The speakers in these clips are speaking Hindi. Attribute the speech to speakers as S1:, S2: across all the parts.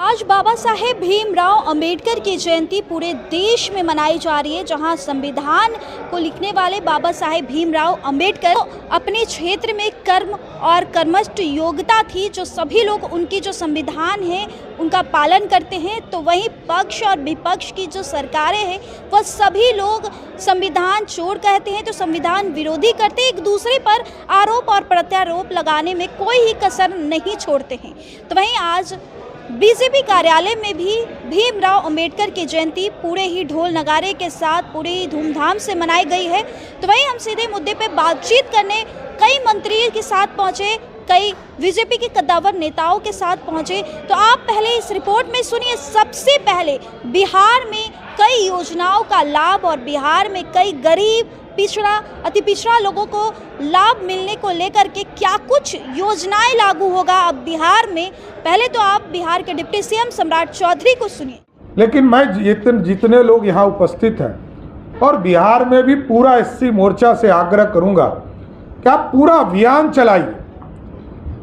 S1: आज बाबा साहेब भीमराव अंबेडकर की जयंती पूरे देश में मनाई जा रही है, जहां संविधान को लिखने वाले बाबा साहेब भीमराव अंबेडकर अपने क्षेत्र में कर्म और कर्मठ योग्यता थी, जो सभी लोग उनकी जो संविधान है उनका पालन करते हैं। तो वहीं पक्ष और विपक्ष की जो सरकारें हैं वह सभी लोग संविधान चोर कहते हैं, तो संविधान विरोधी करते हैं, एक दूसरे पर आरोप और प्रत्यारोप लगाने में कोई ही कसर नहीं छोड़ते हैं। तो वहीं आज बीजेपी कार्यालय में भी भीमराव अंबेडकर की जयंती पूरे ही ढोल नगारे के साथ पूरी धूमधाम से मनाई गई है। तो वहीं हम सीधे मुद्दे पे बातचीत करने कई मंत्री के साथ पहुंचे, कई बीजेपी के कद्दावर नेताओं के साथ पहुंचे। तो आप पहले इस रिपोर्ट में सुनिए। सबसे पहले बिहार में कई योजनाओं का लाभ और बिहार में कई गरीब, पिछड़ा, अति पिछड़ा लोगों को लाभ मिलने को लेकर के क्या कुछ योजनाएं लागू होगा अब बिहार में। पहले तो आप बिहार के डिप्टी सीएम सम्राट चौधरी को सुनिए।
S2: लेकिन मैं जितने लोग यहाँ उपस्थित हैं और बिहार में भी पूरा एससी मोर्चा से आग्रह करूंगा कि आप पूरा अभियान चलाइए।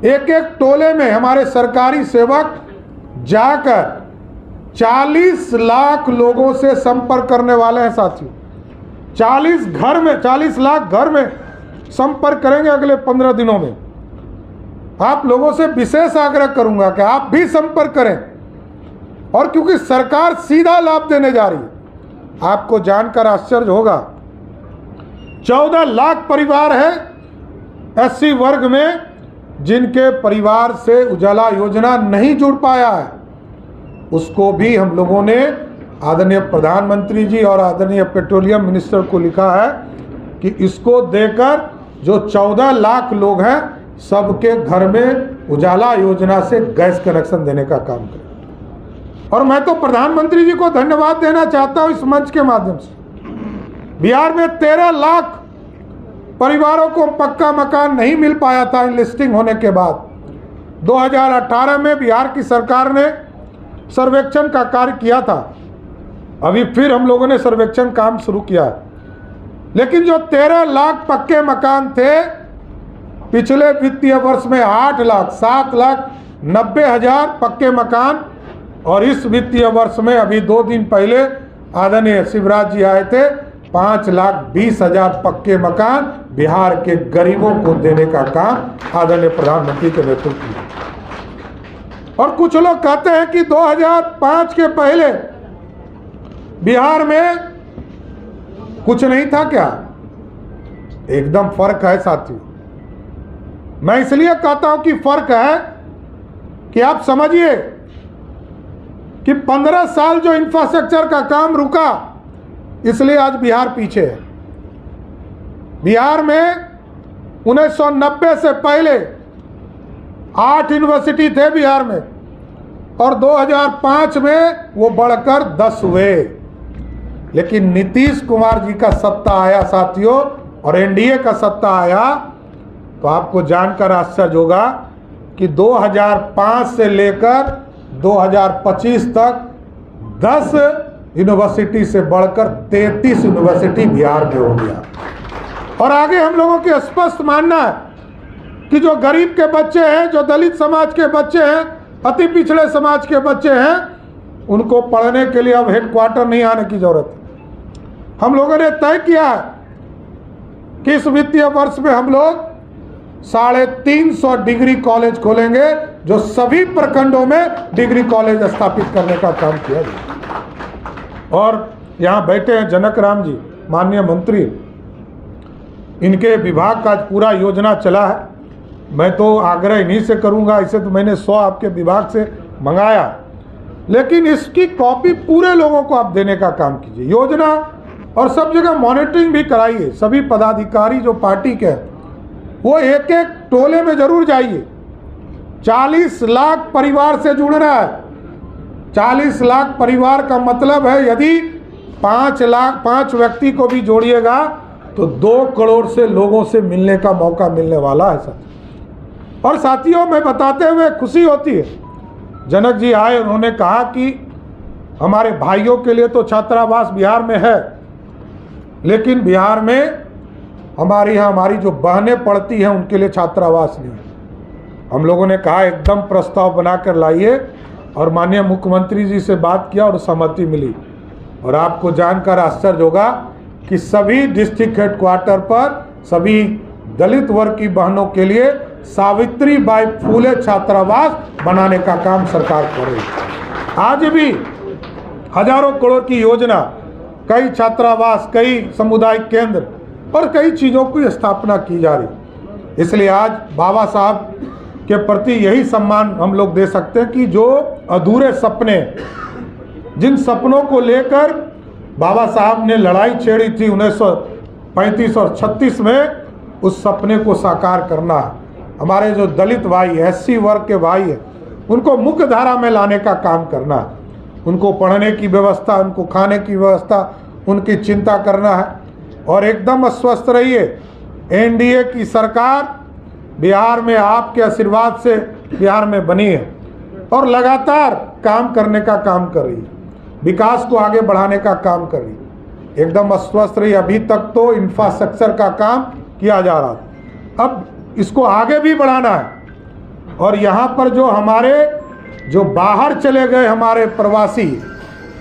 S2: एक एक टोले में हमारे सरकारी सेवक जाकर 40 लाख लोगों से संपर्क करने वाले हैं साथियों। 40 लाख घर में संपर्क करेंगे अगले 15 दिनों में। आप लोगों से विशेष आग्रह करूंगा कि आप भी संपर्क करें, और क्योंकि सरकार सीधा लाभ देने जा रही है। आपको जानकर आश्चर्य होगा, 14 लाख परिवार है एससी वर्ग में जिनके परिवार से उजाला योजना नहीं जुड़ पाया है। उसको भी हम लोगों ने आदरणीय प्रधानमंत्री जी और आदरणीय पेट्रोलियम मिनिस्टर को लिखा है कि इसको देकर जो 14 लाख लोग हैं सबके घर में उजाला योजना से गैस कनेक्शन देने का काम करें। और मैं तो प्रधानमंत्री जी को धन्यवाद देना चाहता हूं इस मंच के माध्यम से। बिहार में 13 लाख परिवारों को पक्का मकान नहीं मिल पाया था लिस्टिंग होने के बाद। 2018 में बिहार की सरकार ने सर्वेक्षण का कार्य किया था। अभी फिर हम लोगों ने सर्वेक्षण काम शुरू किया है। लेकिन जो 13 लाख पक्के मकान थे, पिछले वित्तीय वर्ष में 8,07,90,000 पक्के मकान, और इस वित्तीय वर्ष में अभी 2 दिन पहले आदरणीय शिवराज जी आए थे, 5,20,000 पक्के मकान बिहार के गरीबों को देने का काम आदरणीय प्रधानमंत्री के नेतृत्व में। और कुछ लोग कहते हैं कि 2005 के पहले बिहार में कुछ नहीं था क्या? एकदम फर्क है साथियों। मैं इसलिए कहता हूं कि फर्क है कि आप समझिए कि 15 साल जो इंफ्रास्ट्रक्चर का काम रुका, इसलिए आज बिहार पीछे है। बिहार में 1990 से पहले 8 यूनिवर्सिटी थे बिहार में, और 2005 में वो बढ़कर 10 हुए। लेकिन नीतीश कुमार जी का सत्ता आया साथियों, और एनडीए का सत्ता आया, तो आपको जानकर आश्चर्य होगा कि 2005 से लेकर 2025 तक 10 यूनिवर्सिटी से बढ़कर 33 यूनिवर्सिटी बिहार में हो गया। और आगे हम लोगों की स्पष्ट मानना है कि जो गरीब के बच्चे हैं, जो दलित समाज के बच्चे हैं, अति पिछड़े समाज के बच्चे हैं, उनको पढ़ने के लिए अब हेडक्वार्टर नहीं आने की जरूरत है। हम लोगों ने तय किया है कि इस वित्तीय वर्ष में हम लोग 350 डिग्री कॉलेज खोलेंगे, जो सभी प्रखंडों में डिग्री कॉलेज स्थापित करने का काम किया जाए। और यहाँ बैठे हैं जनक राम जी, माननीय मंत्री, इनके विभाग का पूरा योजना चला है। मैं तो आग्रह इन्हीं से करूंगा, इसे तो मैंने 100 आपके विभाग से मंगाया, लेकिन इसकी कॉपी पूरे लोगों को आप देने का काम कीजिए योजना, और सब जगह मॉनिटरिंग भी कराइए। सभी पदाधिकारी जो पार्टी के वो एक एक टोले में जरूर जाइए। 40 लाख परिवार से जुड़ना है। 40 लाख परिवार का मतलब है यदि 5 व्यक्ति को भी जोड़िएगा तो 2 करोड़ से लोगों से मिलने का मौका मिलने वाला है सर। और साथियों, मैं बताते हुए खुशी होती है, जनक जी आए, उन्होंने कहा कि हमारे भाइयों के लिए तो छात्रावास बिहार में है, लेकिन बिहार में हमारी जो बहनें पढ़ती हैं उनके लिए छात्रावास नहीं है। हम लोगों ने कहा एकदम प्रस्ताव बनाकर लाइए, और माननीय मुख्यमंत्री जी से बात किया और सहमति मिली। और आपको जानकर आश्चर्य होगा कि सभी डिस्ट्रिक्ट हेडक्वार्टर पर सभी दलित वर्ग की बहनों के लिए सावित्रीबाई फूले छात्रावास बनाने का काम सरकार कर रही है। आज भी हजारों करोड़ की योजना, कई छात्रावास, कई सामुदायिक केंद्र और कई चीज़ों की स्थापना की जा रही। इसलिए आज बाबा साहब के प्रति यही सम्मान हम लोग दे सकते हैं कि जो अधूरे सपने, जिन सपनों को लेकर बाबा साहब ने लड़ाई छेड़ी थी 1935 और 36 में, उस सपने को साकार करना है। हमारे जो दलित भाई, एससी वर्ग के भाई हैं, उनको मुख्य धारा में लाने का काम करना है। उनको पढ़ने की व्यवस्था, उनको खाने की व्यवस्था, उनकी चिंता करना है। और एकदम अस्वस्थ रहिए, एनडीए की सरकार बिहार में आपके आशीर्वाद से बिहार में बनी है और लगातार काम करने का काम कर रही है, विकास को आगे बढ़ाने का काम कर रही है। एकदम अस्वस्थ रही। अभी तक तो इंफ्रास्ट्रक्चर का काम किया जा रहा था, अब इसको आगे भी बढ़ाना है। और यहाँ पर जो बाहर चले गए हमारे प्रवासी,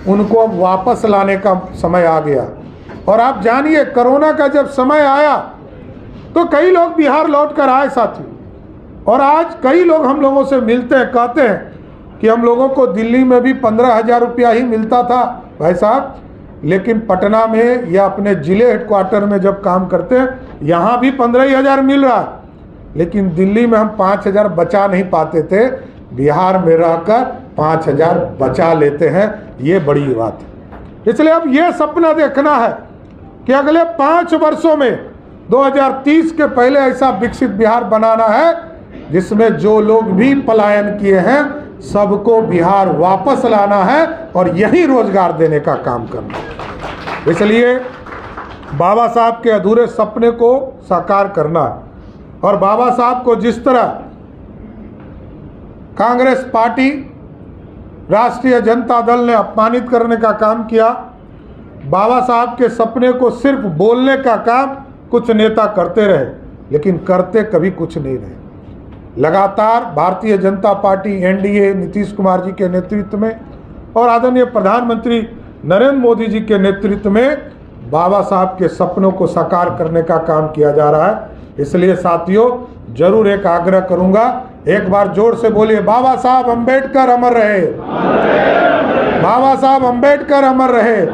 S2: उनको अब वापस लाने का समय आ गया। और आप जानिए, कोरोना का जब समय आया तो कई लोग बिहार लौट कर आए साथियों, और आज कई लोग हम लोगों से मिलते हैं, कहते हैं कि हम लोगों को दिल्ली में भी 15,000 रुपया ही मिलता था भाई साहब, लेकिन पटना में या अपने जिले हेडक्वार्टर में जब काम करते हैं, यहाँ भी 15,000 मिल रहा है, लेकिन दिल्ली में हम 5,000 बचा नहीं पाते थे, बिहार में रहकर 5,000 बचा लेते हैं। ये बड़ी बात है। इसलिए अब ये सपना देखना है कि अगले 5 वर्षों में 2030 के पहले ऐसा विकसित बिहार बनाना है जिसमें जो लोग भी पलायन किए हैं सबको बिहार वापस लाना है और यही रोजगार देने का काम करना है। इसलिए बाबा साहब के अधूरे सपने को साकार करना है। और बाबा साहब को जिस तरह कांग्रेस पार्टी, राष्ट्रीय जनता दल ने अपमानित करने का काम किया, बाबा साहब के सपने को सिर्फ बोलने का काम कुछ नेता करते रहे, लेकिन करते कभी कुछ नहीं रहे। लगातार भारतीय जनता पार्टी, एनडीए, नीतीश कुमार जी के नेतृत्व में और आदरणीय प्रधानमंत्री नरेंद्र मोदी जी के नेतृत्व में बाबा साहब के सपनों को साकार करने का काम किया जा रहा है। इसलिए साथियों, जरूर एक आग्रह करूंगा, एक बार जोर से बोलिए, बाबा साहब अम्बेडकर अमर रहे, बाबा साहब अम्बेडकर अमर रहे।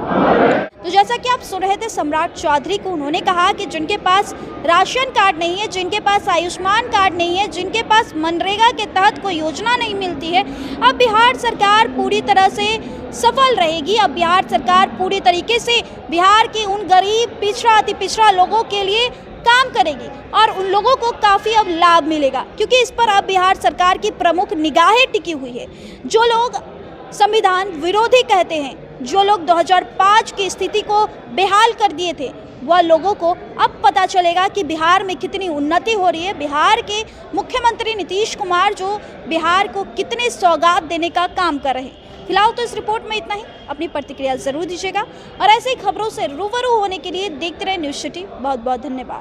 S1: तो जैसा कि आप सुन रहे थे सम्राट चौधरी को, उन्होंने कहा कि जिनके पास राशन कार्ड नहीं है, जिनके पास आयुष्मान कार्ड नहीं है, जिनके पास मनरेगा के तहत कोई योजना नहीं मिलती है, अब बिहार सरकार पूरी तरह से सफल रहेगी। अब बिहार सरकार पूरी तरीके से बिहार के उन गरीब, पिछड़ा, अति पिछड़ा लोगों के लिए काम करेगी और उन लोगों को काफ़ी अब लाभ मिलेगा, क्योंकि इस पर अब बिहार सरकार की प्रमुख निगाहें टिकी हुई है। जो लोग संविधान विरोधी कहते हैं, जो लोग 2005 की स्थिति को बेहाल कर दिए थे, वह लोगों को अब पता चलेगा कि बिहार में कितनी उन्नति हो रही है। बिहार के मुख्यमंत्री नीतीश कुमार जो बिहार को कितने सौगात देने का काम कर रहे हैं। फिलहाल तो इस रिपोर्ट में इतना ही। अपनी प्रतिक्रिया जरूर दीजिएगा और ऐसे ही खबरों से रूबरू होने के लिए देखते रहे न्यूज़ सिटी। बहुत बहुत धन्यवाद।